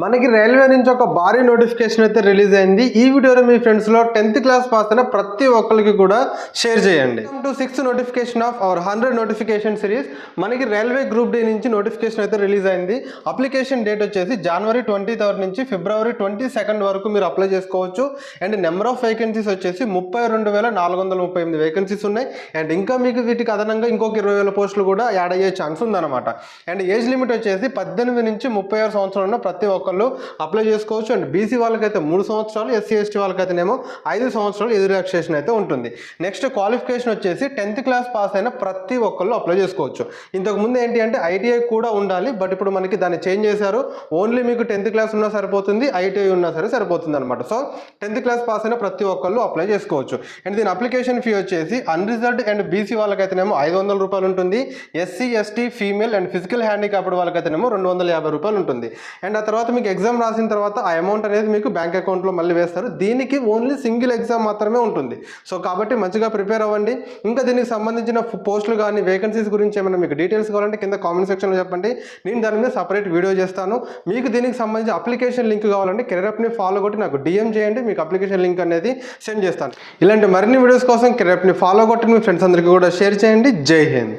మనకి రైల్వే నుంచి ఒక భారీ నోటిఫికేషన్ అయితే రిలీజ్ అయింది. ఈ వీడియోలో మీ ఫ్రెండ్స్లో 10th క్లాస్ పాస్ అయిన ప్రతి ఒక్కరికి కూడా షేర్ చేయండి. To 6th notification of our 100 notification series. మనకి రైల్వే గ్రూప్ డి నుంచి నోటిఫికేషన్ అయితే రిలీజ్ అయింది. అప్లికేషన్ డేట్ వచ్చేసి జనవరి 23 నుంచి ఫిబ్రవరి 22 వరకు మీరు అప్లై చేసుకోవచ్చు. అండ్ నెంబర్ ఆఫ్ వేకెన్సీస్ వచ్చేసి 32,438 వేకెన్సీస్ ఉన్నాయి. అండ్ ఇంకా మీకు వీటికి అదనంగా ఇంకొక 20,000 పోస్టులు కూడా యాడ్ అయ్యే ఛాన్స్ ఉందన్నమాట. అండ్ ఏజ్ లిమిట్ వచ్చేసి 18 నుంచి 36 సంవత్సరాలు ఉన్న ప్రతి ఒక్కళ్ళు అప్లై చేసుకోవచ్చు. అండ్ బీసీ వాళ్ళకైతే 3 సంవత్సరాలు, ఎస్సీ ఎస్టీ వాళ్ళకైతేనేమో 5 సంవత్సరాలు ఏజ్ రిలాక్సేషన్ అయితే ఉంటుంది. నెక్స్ట్ క్వాలిఫికేషన్ వచ్చేసి 10th క్లాస్ పాస్ అయిన ప్రతి ఒక్కళ్ళు అప్లై చేసుకోవచ్చు. ఇంతకు ముందు ఏంటి అంటే ఐటీఐ కూడా ఉండాలి, బట్ ఇప్పుడు మనకి దాన్ని చేంజ్ చేశారు. ఓన్లీ మీకు 10th క్లాస్ ఉన్నా సరిపోతుంది, ఐటీఐ ఉన్నా సరే సరిపోతుంది అనమాట. సో 10th క్లాస్ పాస్ అయిన ప్రతి ఒక్కళ్ళు అప్లై చేసుకోవచ్చు. అండ్ దీని అప్లికేషన్ ఫీ వచ్చేసి అన్రిజర్వ్డ్ అండ్ బీసీ వాళ్ళకైతేనేమో 500 రూపాయలు ఉంటుంది. SC ST female and physical handicapped వాళ్ళకైతేనేమో 250 రూపాయలు ఉంటుంది. అండ్ ఆ తర్వాత మీకు ఎగ్జామ్ రాసిన తర్వాత ఆ అమౌంట్ అనేది మీకు బ్యాంక్ అకౌంట్లో మళ్ళీ వేస్తారు. దీనికి ఓన్లీ సింగిల్ ఎగ్జామ్ మాత్రమే ఉంటుంది. సో కాబట్టి మంచిగా ప్రిపేర్ అవ్వండి. ఇంకా దీనికి సంబంధించిన పోస్టులు కానీ వేకెన్సీస్ గురించి ఏమైనా మీకు డీటెయిల్స్ కావాలంటే కింద కామెంట్ సెక్షన్లో చెప్పండి. నేను దాని మీద సపరేట్ వీడియో చేస్తాను. మీకు దీనికి సంబంధించి అప్లికేషన్ లింక్ కావాలంటే కెరియర్ని ఫాలో కొట్టి నాకు డిఎం చేయండి, మీకు అప్లికేషన్ లింక్ అనేది సెండ్ చేస్తాను. ఇలాంటి మరిన్ని వీడియోస్ కోసం కెరియర్ని ఫాలో కొట్టి మీ ఫ్రెండ్స్ అందరికీ కూడా షేర్ చేయండి. జై హింద్.